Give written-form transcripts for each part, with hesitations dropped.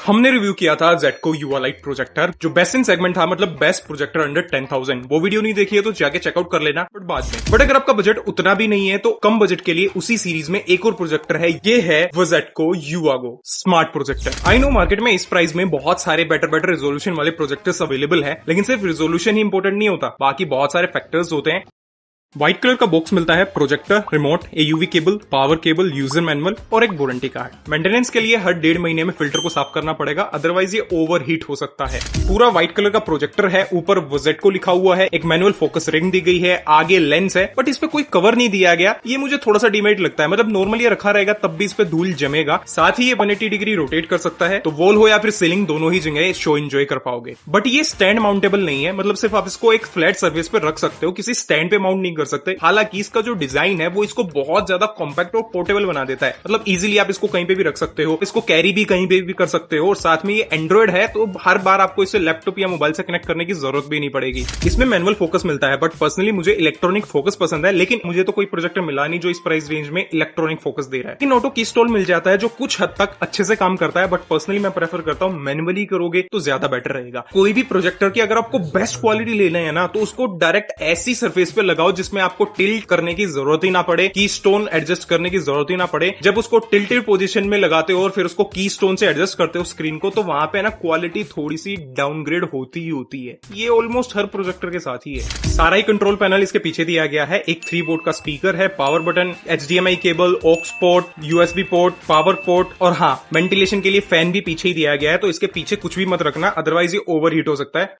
हमने रिव्यू किया था Zetco UA Lite प्रोजेक्टर, जो बेस्ट इन सेगमेंट था, मतलब बेस्ट प्रोजेक्टर अंडर 10,000। वो वीडियो नहीं देखी है तो जाके चेकआउट कर लेना, बट बाद में। बट अगर आपका बजट उतना भी नहीं है तो कम बजट के लिए उसी सीरीज में एक और प्रोजेक्टर है, ये है वो Zetco UAGO smart projector. I know market में इस प्राइस में बहुत सारे बेटर रेजोल्यूशन वाले प्रोजेक्टर्स अवेलेबल है, लेकिन सिर्फ रेजोल्यूशन ही इंपॉर्टेंट नहीं होता, बाकी बहुत सारे फैक्टर्स होते हैं। व्हाइट कलर का बॉक्स मिलता है, projector, remote, AUV cable, power cable, user manual और एक वारंटी कार्ड। मेंटेनेंस के लिए हर 1.5 महीने में फिल्टर को साफ करना पड़ेगा, अदरवाइज ये ओवरहीट हो सकता है। पूरा व्हाइट कलर का प्रोजेक्टर है, ऊपर Zetco लिखा हुआ है, एक मैनुअल फोकस रिंग दी गई है, आगे लेंस है, बट इस पे कोई कवर नहीं दिया गया। ये मुझे थोड़ा सा डिमेरिट लगता है, मतलब नॉर्मली ये रखा रहेगा तब भी इस पे धूल जमेगा। साथ ही ये 180 डिग्री रोटेट कर सकता है, तो वॉल हो या फिर सीलिंग, दोनों ही जगह शो एंजॉय कर पाओगे। बट ये स्टैंड माउंटेबल नहीं है, मतलब सिर्फ आप इसको एक फ्लैट सर्फेस पे रख सकते हो, किसी स्टैंड पे माउंट नहीं कर सकते। हालांकि इसका जो डिजाइन है वो इसको बहुत ज्यादा कॉम्पैक्ट और पोर्टेबल बना देता है, मतलब इजीली आप इसको कहीं पे भी रख सकते हो, इसको कैरी भी कहीं पे भी कर सकते हो। और साथ में ये एंड्रॉइड है, तो हर बार आपको इसे लैपटॉप या मोबाइल से कनेक्ट करने की जरूरत भी नहीं पड़ेगी। इसमें मैनुअल फोकस मिलता है, बट पर्सनली मुझे इलेक्ट्रॉनिक फोकस पसंद है, लेकिन मुझे तो कोई प्रोजेक्टर मिला नहीं जो इस प्राइस रेंज में इलेक्ट्रॉनिक फोकस दे रहा है। लेकिन ऑटो की स्टॉल मिल जाता है जो कुछ हद तक अच्छे से काम करता है, बट पर्सनली मैं प्रेफर करता हूं मैनुअली करोगे तो ज्यादा बेटर रहेगा। कोई भी प्रोजेक्टर की अगर आपको बेस्ट क्वालिटी लेना है ना, तो उसको डायरेक्ट ऐसी सरफेस पे लगाओ जिसमें आपको टिल्ट करने की जरूरत ही ना पड़े, की स्टोन एडजस्ट करने की जरूरत ही ना पड़े। जब उसको टिल्टेड पोजीशन में लगाते हो और फिर उसको की स्टोन से एडजस्ट करते हो स्क्रीन को, तो वहां पे ना क्वालिटी थोड़ी सी डाउनग्रेड होती ही होती है। ये ऑलमोस्ट हर प्रोजेक्टर के साथ ही है। सारा ही कंट्रोल पैनल इसके पीछे दिया गया है, एक 3 पोर्ट का स्पीकर है, power button, HDMI cable, aux port, USB port, power port और हाँ, वेंटिलेशन के लिए फैन भी पीछे ही दिया गया है, तो इसके पीछे कुछ भी मत रखना, अदरवाइज ये ओवरहीट हो सकता है।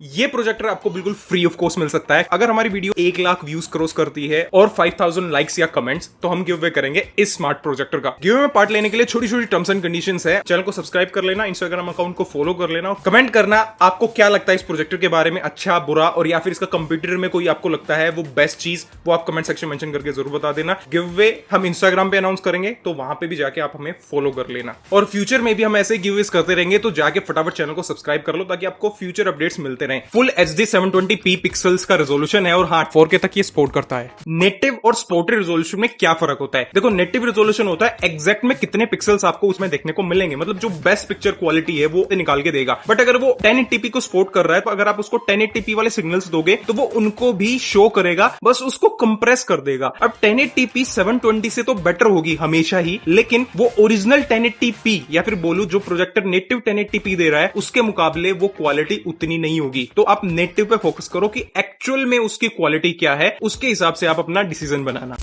ये प्रोजेक्टर आपको बिल्कुल फ्री ऑफ कॉस्ट मिल सकता है। अगर हमारी वीडियो 1 लाख व्यूज क्रॉस करती है और 5000 लाइक्स या कमेंट्स, तो हम गिव अवे करेंगे इस स्मार्ट प्रोजेक्टर का। गिव अवे में पार्ट लेने के लिए छोटी छोटी टर्म्स एंड कंडीशंस है। चैनल को सब्सक्राइब कर लेना, इंस्टाग्राम अकाउंट को फॉलो कर लेना और कमेंट करना आपको क्या लगता है इस प्रोजेक्टर के बारे में, अच्छा बुरा, और या फिर इसका कंप्यूटर में कोई आपको लगता है वो बेस्ट चीज, वो आप कमेंट सेक्शन मेंशन करके जरूर बता देना। गिव अवे हम इंस्टाग्राम पे अनाउंस करेंगे, तो वहां पे भी जाके आप हमें फॉलो कर लेना। और फ्यूचर में भी हम ऐसे गिव अवेज करते रहेंगे, तो जाके फटाफट चैनल को सब्सक्राइब कर लो ताकि आपको फ्यूचर अपडेट्स मिलते रहे। फुल HD 720p पिक्सल्स का रेजोल्यूशन है और हाँ, 4K तक ये सपोर्ट करता है। नेटिव और सपोर्टेड रेजोल्यूशन में क्या फर्क होता है? देखो, नेटिव रेजोल्यूशन होता है एग्जैक्ट में कितने पिक्सल्स आपको उसमें देखने को मिलेंगे, मतलब जो बेस्ट पिक्चर क्वालिटी है वो निकाल के देगा। बट अगर वो 1080p को सपोर्ट कर रहा है, तो अगर आप उसको 1080p वाले सिग्नल्स दोगे तो वो उनको भी शो करेगा, बस उसको कंप्रेस कर देगा। अब 1080p 720 से तो बेटर होगी हमेशा ही, लेकिन वो ओरिजिनल 1080p या फिर बोलूं जो प्रोजेक्टर नेटिव 1080p दे रहा है उसके मुकाबले वो क्वालिटी उतनी नहीं होगी। तो आप नेटिव पे फोकस करो कि एक्चुअल में उसकी क्वालिटी क्या है, उसके हिसाब से आप अपना डिसीजन बनाना।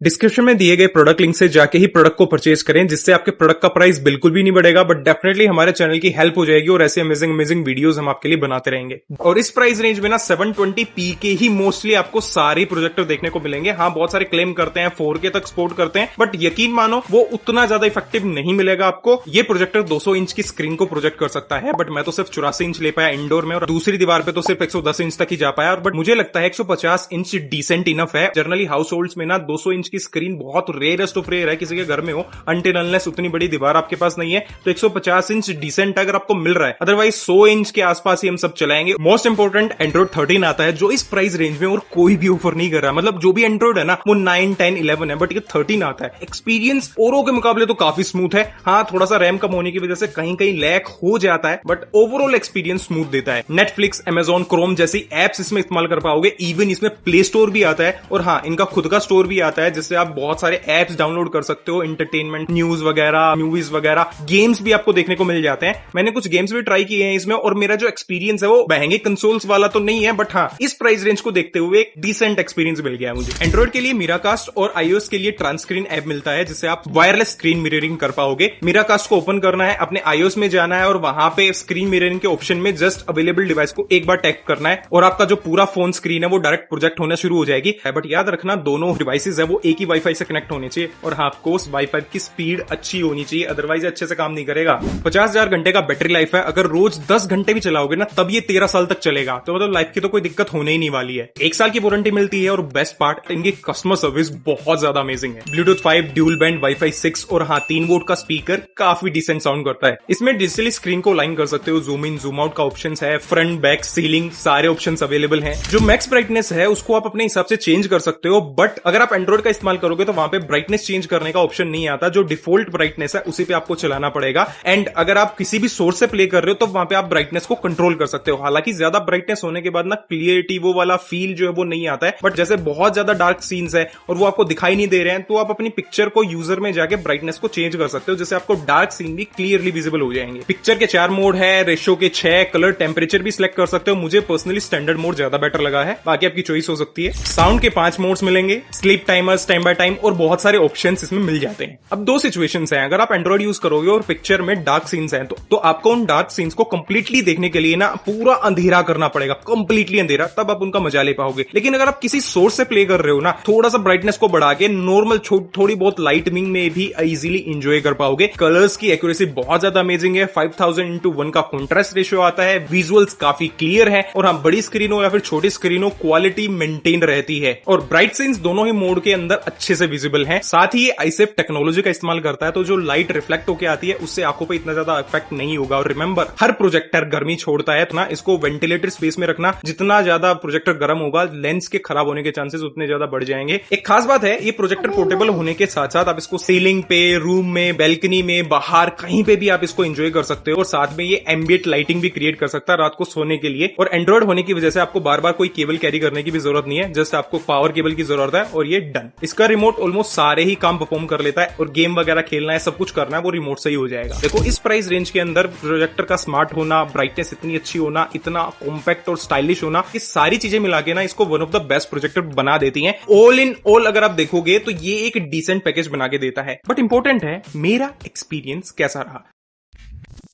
डिस्क्रिप्शन में दिए गए प्रोडक्ट लिंक से जाके ही प्रोडक्ट को परचेज करें, जिससे आपके प्रोडक्ट का प्राइस बिल्कुल भी नहीं बढ़ेगा, बट डेफिनेटली हमारे चैनल की हेल्प हो जाएगी और ऐसे अमेजिंग वीडियोस हम आपके लिए बनाते रहेंगे। और इस प्राइस रेंज में ना 720p के ही मोस्टली आपको सारे प्रोजेक्टर देखने को मिलेंगे। हाँ, बहुत सारे क्लेम करते हैं 4K तक सपोर्ट करते हैं, बट यकीन मानो वो उतना ज्यादा इफेक्टिव नहीं मिलेगा आपको। ये प्रोजेक्टर 200 इंच की स्क्रीन को प्रोजेक्ट कर सकता है, बट मैं तो सिर्फ 84 इंच ले पाया इंडोर में, और दूसरी दीवार पे तो सिर्फ 110 इंच तक ही जा पाया। बट मुझे लगता है 150 इंच डिसेंट इनफ है। जनरली हाउस होल्ड्स में ना 200 इंच की स्क्रीन बहुत रेयरेस्ट ऑफ रेयर है किसी के घर में हो, अनटिल अनलेस उतनी बड़ी दीवार आपके पास नहीं है। तो 150 इंच डिसेंट अगर आपको मिल रहा है, अदरवाइज 100 इंच के आसपास ही हम सब चलाएंगे। मोस्ट इंपोर्टेंट, एंड्रॉइड 13 आता है, जो इस प्राइस रेंज में और कोई भी ऑफर नहीं कर रहा है। मतलब जो भी एंड्रॉइड है ना वो 9, 10, 11 है, बट ये 13 आता है। एक्सपीरियंस औरों के मुकाबले तो काफी स्मूथ है। हाँ, थोड़ा सा रैम कम होने की वजह से कहीं कहीं लैग हो जाता है, बट ओवरऑल एक्सपीरियंस स्मूथ देता है। नेटफ्लिक्स, अमेजॉन, क्रोम जैसी एप्स इसमें इस्तेमाल कर पाओगे। इवन इसमें प्ले स्टोर भी आता है, और हाँ, इनका खुद का स्टोर भी आता है, जिससे आप बहुत सारे एप्स डाउनलोड कर सकते हो, एंटरटेनमेंट, न्यूज वगैरह, मूवीज वगैरह, गेम्स भी आपको देखने को मिल जाते हैं। मैंने कुछ गेम्स भी ट्राई किए हैं इसमें, और मेरा जो एक्सपीरियंस है वो महंगे कंसोल्स वाला तो नहीं है, बट हाँ, इस प्राइस रेंज को देखते हुए एक डिसेंट एक्सपीरियंस मिल गया मुझे। एंड्रॉइड के लिए मीराकास्ट और iOS के लिए ट्रांसस्क्रीन ऐप मिलता है, जिससे आप वायरलेस स्क्रीन मिररिंग कर पाओगे। मीराकास्ट को ओपन करना है, अपने iOS में जाना है और वहां पे स्क्रीन मिररिंग के ऑप्शन में जस्ट अवेलेबल डिवाइस को एक बार टैप करना है, और आपका जो पूरा फोन स्क्रीन है वो डायरेक्ट प्रोजेक्ट होना शुरू हो जाएगी। बट याद रखना, दोनों डिवाइसेज है वो एक ही वाईफाई से कनेक्ट होने चाहिए, और हाँ, ऑफकोर्स वाईफाई की स्पीड अच्छी होनी चाहिए, अदरवाइज अच्छे से काम नहीं करेगा। 50,000 घंटे का बैटरी लाइफ है, अगर रोज 10 घंटे भी चलाओगे ना तब ये 13 साल तक चलेगा, तो मतलब लाइफ की तो कोई दिक्कत होने ही नहीं वाली है। 1 साल की वारंटी मिलती है, और बेस्ट पार्ट, इनकी कस्टमर सर्विस बहुत ज्यादा अमेजिंग है। ब्लूटूथ 5, ड्यूल बैंड, वाईफाई 6 और हाँ 3 वोल्ट का स्पीकर काफी डिसेंट साउंड करता है। इसमें डिजिटली स्क्रीन को लाइन कर सकते हो, जूम इन जूम आउट का ऑप्शन है, फ्रंट बैक सीलिंग सारे ऑप्शन अवेलेबल हैं। जो मैक्स ब्राइटनेस है उसको आप अपने हिसाब से चेंज कर सकते हो, बट अगर आप एंड्रॉइड का इस्तेमाल करोगे तो वहां पे ब्राइटनेस चेंज करने का ऑप्शन नहीं आता, जो डिफॉल्ट ब्राइटनेस है उसी पे आपको चलाना पड़ेगा। एंड अगर आप किसी भी सोर्स से प्ले कर रहे हो तो वहां पे आप ब्राइटनेस को कंट्रोल कर सकते हो। हालांकि ज्यादा ब्राइटनेस होने के बाद ना क्लियरिटी वो वाला फील जो है वो नहीं आता है, बट जैसे बहुत ज्यादा डार्क सीन्स है और वो आपको दिखाई नहीं दे रहे हैं तो आप अपनी पिक्चर को यूजर में जाके ब्राइटनेस को चेंज कर सकते हो, जैसे आपको डार्क सीन भी क्लियरली विजिबल हो जाएंगे। पिक्चर के 4 मोड है, रेशो के 6, कलर टेम्परेचर भी सिलेक्ट कर सकते हो। मुझे पर्सनली स्टैंडर्ड मोड ज्यादा बेटर लगा है, बाकी आपकी चॉइस हो सकती है। साउंड के 5 मोड्स मिलेंगे, sleep timers, time by time और बहुत सारे ऑप्शंस इसमें मिल जाते हैं। अब 2 सिचुएशंस हैं, अगर आप एंड्रॉइड यूज करोगे और पिक्चर में डार्क सीन्स हैं तो आपको उन डार्क सीन्स को कंप्लीटली देखने के लिए ना पूरा अंधेरा करना पड़ेगा, कंप्लीटली अंधेरा, तब आप उनका मजा ले पाओगे। लेकिन अगर आप किसी सोर्स से प्ले कर रहे हो ना, थोड़ा सा ब्राइटनेस को बढ़ा के नॉर्मल थोड़ी बहुत लाइटनिंग में भी इजीली एंजॉय कर पाओगे। कलर्स की एक्यूरेसी बहुत ज्यादा अमेजिंग है, 5000:1 का कॉन्ट्रास्ट रेशियो आता है, विजुअल्स काफी क्लियर है और हाँ, बड़ी स्क्रीन हो या फिर छोटी स्क्रीन हो, क्वालिटी मेंटेन रहती है और ब्राइट सीन्स दोनों ही मोड के अंदर अच्छे से विजिबल है। साथ ही ये आईसेफ टेक्नोलॉजी का इस्तेमाल करता है, तो जो लाइट रिफ्लेक्ट होकर आती है उससे आंखों पे इतना ज्यादा इफेक्ट नहीं होगा। और रिमेंबर, हर प्रोजेक्टर गर्मी छोड़ता है, ना इसको वेंटिलेटेड स्पेस में रखना, जितना ज्यादा प्रोजेक्टर गर्म होगा लेंस के खराब होने के चांसेस उतने ज्यादा बढ़ जाएंगे। एक खास बात है, ये प्रोजेक्टर पोर्टेबल होने के साथ साथ आप इसको सीलिंग पे, रूम में, बैल्कनी में, बाहर कहीं पे भी आप इसको एंजॉय कर सकते हो और साथ में ये एम्बिएंट लाइटिंग भी क्रिएट कर सकता है रात को सोने के लिए। और एंड्रॉइड होने की वजह से आपको बार बार कोई केबल कैरी करने की भी जरूरत नहीं है, जस्ट आपको पावर केबल की जरूरत है और ये डन। इसका रिमोट ऑलमोस्ट सारे ही काम परफॉर्म कर लेता है और गेम वगैरह खेलना है, सब कुछ करना है, वो रिमोट से ही हो जाएगा। देखो, इस प्राइस रेंज के अंदर प्रोजेक्टर का स्मार्ट होना, ब्राइटनेस इतनी अच्छी होना, इतना कॉम्पैक्ट और स्टाइलिश होना, ये सारी चीजें मिला के ना इसको one of the best projector बना देती हैं। ऑल इन ऑल अगर आप देखोगे तो ये एक डिसेंट पैकेज बना के देता है। बट इंपॉर्टेंट है, मेरा एक्सपीरियंस कैसा रहा।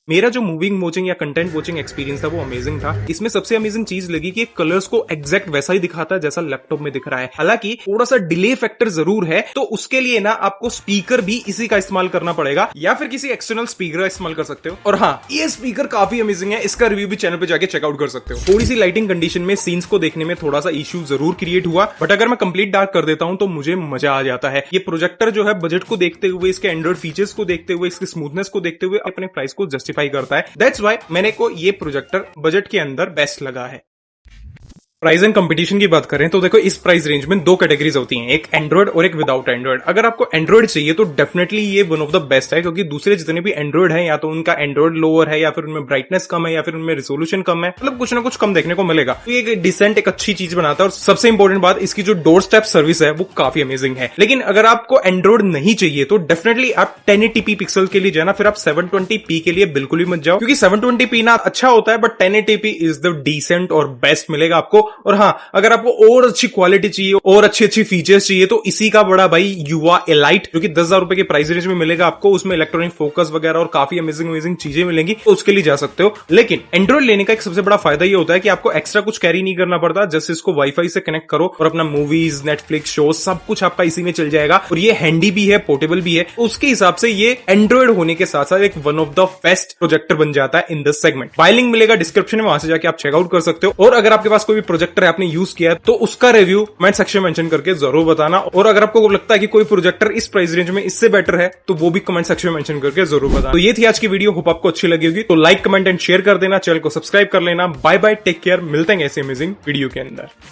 मेरा जो मूविंग वॉचिंग या कंटेंट वॉचिंग एक्सपीरियंस था वो अमेजिंग था। इसमें सबसे अमेजिंग चीज लगी कि कलर्स को एग्जैक्ट वैसा ही दिखाता है जैसा लैपटॉप में दिख रहा है। हालांकि थोड़ा सा डिले फैक्टर जरूर है, तो उसके लिए ना आपको स्पीकर भी इसी का इस्तेमाल करना पड़ेगा या फिर किसी एक्सटर्नल स्पीकर का इस्तेमाल कर सकते हो। और हाँ, ये स्पीकर काफी अमेजिंग है, इसका रिव्यू भी चैनल पे जाके चेकआउट कर सकते हो। थोड़ी सी लाइटिंग कंडीशन में सीन्स को देखने में थोड़ा सा इश्यू जरूर क्रिएट हुआ, बट अगर मैं कंप्लीट डार्क कर देता हूं तो मुझे मजा आ जाता है। ये प्रोजेक्टर जो है बजट को देखते हुए, इसके एंड्रॉइड फीचर्स को देखते हुए, इसकी स्मूथनेस को देखते हुए अपने प्राइस को जस्टिफाई करता है। दैट्स व्हाई मैंने को ये प्रोजेक्टर बजट के अंदर बेस्ट लगा है। प्राइस एंड कंपटीशन की बात करें तो देखो, इस प्राइस रेंज में 2 कैटेगरीज होती हैं, एक एंड्रॉइड और एक विदाउट एंड्रॉइड। अगर आपको एंड्रॉइड चाहिए तो डेफिनेटली ये वन ऑफ द बेस्ट है, क्योंकि दूसरे जितने भी एंड्रॉइड है या तो उनका एंड्रॉइड लोअर है या फिर उनमें ब्राइटनेस कम है या फिर उनमें रिजोल्यूशन कम है, मतलब कुछ ना कुछ कम देखने को मिलेगा। तो ये एक डिसेंट, एक अच्छी चीज बनाता है। और सबसे इंपॉर्टेंट बात, इसकी जो डोर स्टेप सर्विस है वो काफी अमेजिंग है। लेकिन अगर आपको एंड्रॉइड नहीं चाहिए तो डेफिनेटली आप 1080p पिक्सल के लिए जाना, फिर आप 720p के लिए बिल्कुल ही मत जाओ, क्योंकि 720p ना अच्छा होता है but 1080p is the decent और बेस्ट मिलेगा आपको। और हाँ, अगर आपको और अच्छी क्वालिटी चाहिए और अच्छी फीचर्स चाहिए तो इसी का बड़ा भाई युवा एलाइट, जो कि 10,000 रुपए के प्राइस रेंज में मिलेगा आपको, उसमें इलेक्ट्रॉनिक फोकस वगैरह और काफी अमेजिंग चीजें मिलेंगी, तो उसके लिए जा सकते हो। लेकिन एंड्रॉइड लेने का एक सबसे बड़ा फायदा ये होता है कि आपको एक्स्ट्रा कुछ कैरी नहीं करना पड़ता, जस्ट इसको वाईफाई से कनेक्ट करो और अपना मूवीज, नेटफ्लिक्स शो सब कुछ आपका इसी में चल जाएगा। और ये हैंडी भी है, पोर्टेबल भी है, उसके हिसाब से ये एंड्रॉइड होने के साथ साथ एक one of the best projector बन जाता है in this segment. Bye link मिलेगा डिस्क्रिप्शन में, वहां से जाके आप चेकआउट कर सकते हो। और अगर आपके पास कोई भी प्रोजेक्टर है, आपने यूज किया है, तो उसका रिव्यू कमेंट सेक्शन में मेंशन करके जरूर बताना। और अगर आपको लगता है कि कोई प्रोजेक्टर इस प्राइस रेंज में इससे बेटर है तो वो भी कमेंट सेक्शन में मेंशन करके जरूर बताना। तो ये थी आज की वीडियो, होप आपको अच्छी लगी होगी। तो लाइक, कमेंट एंड शेयर कर देना, चैनल को सब्सक्राइब कर लेना। बाय बाय, टेक केयर, मिलते हैं ऐसे अमेजिंग वीडियो के अंदर।